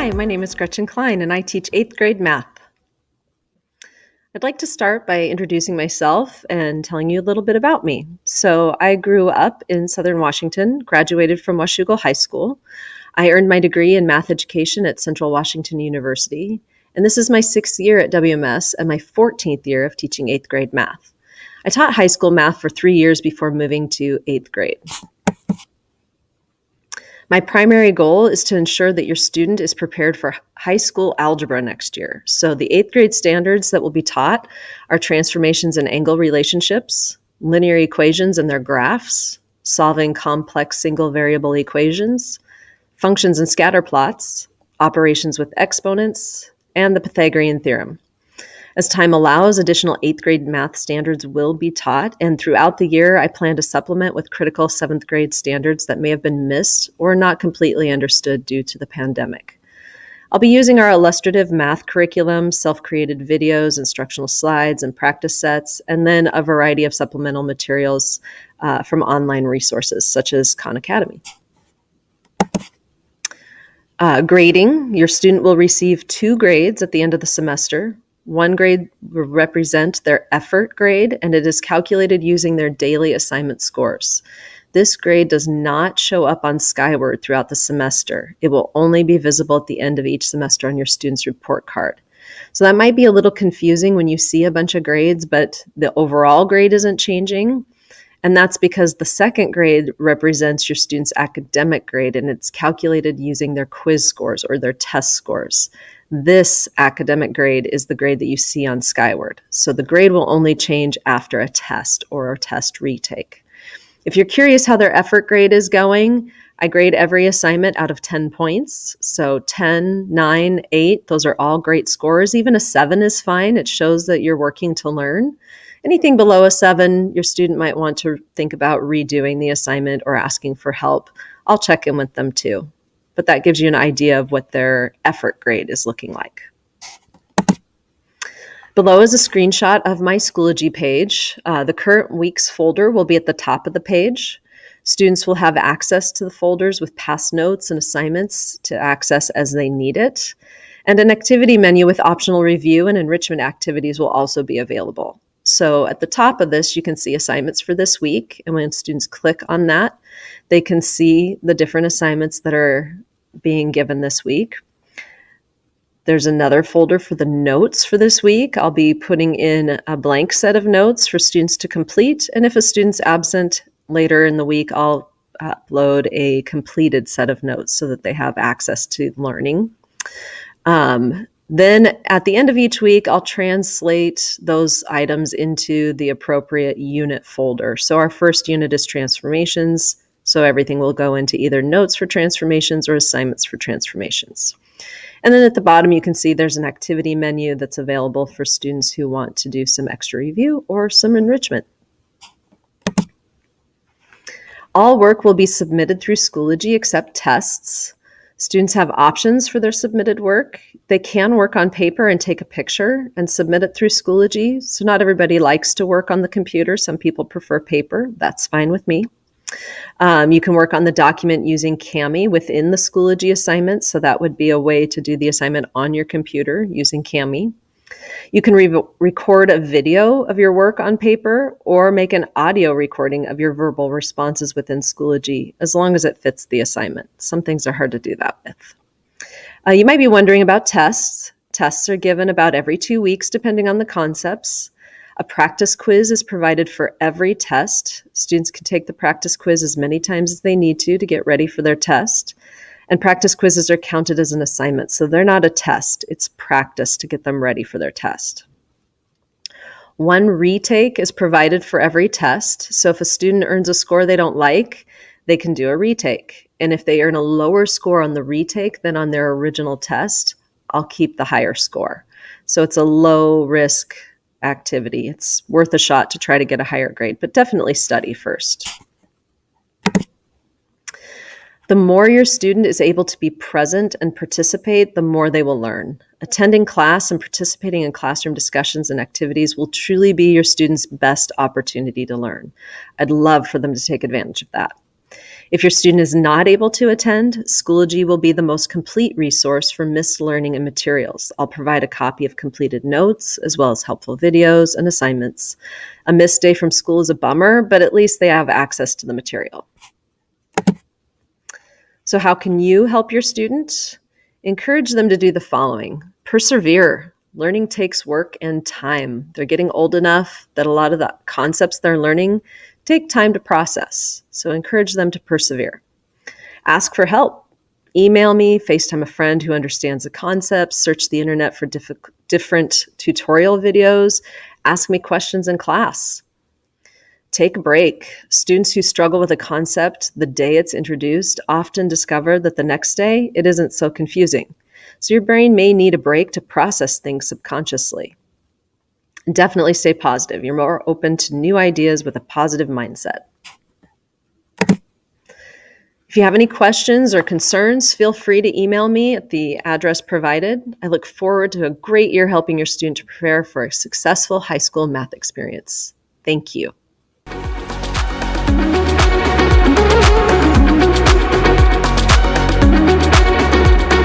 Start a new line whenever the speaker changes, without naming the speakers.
Hi, my name is Gretchen Klein, and I teach 8th grade math. I'd like to start by introducing myself and telling you a little bit about me. So, I grew up in Southern Washington, graduated from Washougal High School. I earned my degree in math education at Central Washington University, and this is my 6th year at WMS and my 14th year of teaching 8th grade math. I taught high school math for 3 years before moving to 8th grade. My primary goal is to ensure that your student is prepared for high school algebra next year. So the 8th grade standards that will be taught are transformations and angle relationships, linear equations and their graphs, solving complex single variable equations, functions and scatter plots, operations with exponents, and the Pythagorean theorem. As time allows, additional 8th grade math standards will be taught, and throughout the year, I plan to supplement with critical 7th grade standards that may have been missed or not completely understood due to the pandemic. I'll be using our illustrative math curriculum, self-created videos, instructional slides, and practice sets, and then a variety of supplemental materials from online resources such as Khan Academy. Grading. Your student will receive 2 grades at the end of the semester. 1 grade will represent their effort grade, and it is calculated using their daily assignment scores. This grade does not show up on Skyward throughout the semester. It will only be visible at the end of each semester on your student's report card. So that might be a little confusing when you see a bunch of grades, but the overall grade isn't changing. And that's because the 2nd grade represents your student's academic grade, and it's calculated using their quiz scores or their test scores. This academic grade is the grade that you see on Skyward. So the grade will only change after a test or a test retake. If you're curious how their effort grade is going, I grade every assignment out of 10 points. So 10, 9, 8, those are all great scores. Even a 7 is fine. It shows that you're working to learn. Anything below a 7, your student might want to think about redoing the assignment or asking for help. I'll check in with them too. But that gives you an idea of what their effort grade is looking like. Below is a screenshot of my Schoology page. The current week's folder will be at the top of the page. Students will have access to the folders with past notes and assignments to access as they need it. And an activity menu with optional review and enrichment activities will also be available. So at the top of this, you can see assignments for this week. And when students click on that, they can see the different assignments that are being given this week. There's another folder for the notes for this week. I'll be putting in a blank set of notes for students to complete. And if a student's absent later in the week, I'll upload a completed set of notes so that they have access to learning. Then at the end of each week, I'll translate those items into the appropriate unit folder. So our first unit is transformations. So everything will go into either notes for transformations or assignments for transformations. And then at the bottom, you can see there's an activity menu that's available for students who want to do some extra review or some enrichment. All work will be submitted through Schoology except tests. Students have options for their submitted work. They can work on paper and take a picture and submit it through Schoology. So not everybody likes to work on the computer. Some people prefer paper. That's fine with me. You can work on the document using Kami within the Schoology assignment. So that would be a way to do the assignment on your computer using Kami. You can record a video of your work on paper or make an audio recording of your verbal responses within Schoology, as long as it fits the assignment. Some things are hard to do that with. You might be wondering about tests. Tests are given about every 2 weeks, depending on the concepts. A practice quiz is provided for every test. Students can take the practice quiz as many times as they need to get ready for their test. And practice quizzes are counted as an assignment. So they're not a test. It's practice to get them ready for their test. 1 retake is provided for every test. So if a student earns a score they don't like, they can do a retake. And if they earn a lower score on the retake than on their original test, I'll keep the higher score. So it's a low risk activity. It's worth a shot to try to get a higher grade, but definitely study first. The more your student is able to be present and participate, the more they will learn. Attending class and participating in classroom discussions and activities will truly be your students' best opportunity to learn. I'd love for them to take advantage of that. If your student is not able to attend, Schoology will be the most complete resource for missed learning and materials. I'll provide a copy of completed notes, as well as helpful videos and assignments. A missed day from school is a bummer, but at least they have access to the material. So how can you help your student? Encourage them to do the following. Persevere. Learning takes work and time. They're getting old enough that a lot of the concepts they're learning take time to process. So encourage them to persevere. Ask for help. Email me, FaceTime a friend who understands the concepts, search the internet for different tutorial videos, ask me questions in class. Take a break. Students who struggle with a concept the day it's introduced often discover that the next day it isn't so confusing. So your brain may need a break to process things subconsciously. Definitely stay positive. You're more open to new ideas with a positive mindset. If you have any questions or concerns, feel free to email me at the address provided. I look forward to a great year helping your student to prepare for a successful high school math experience. Thank you.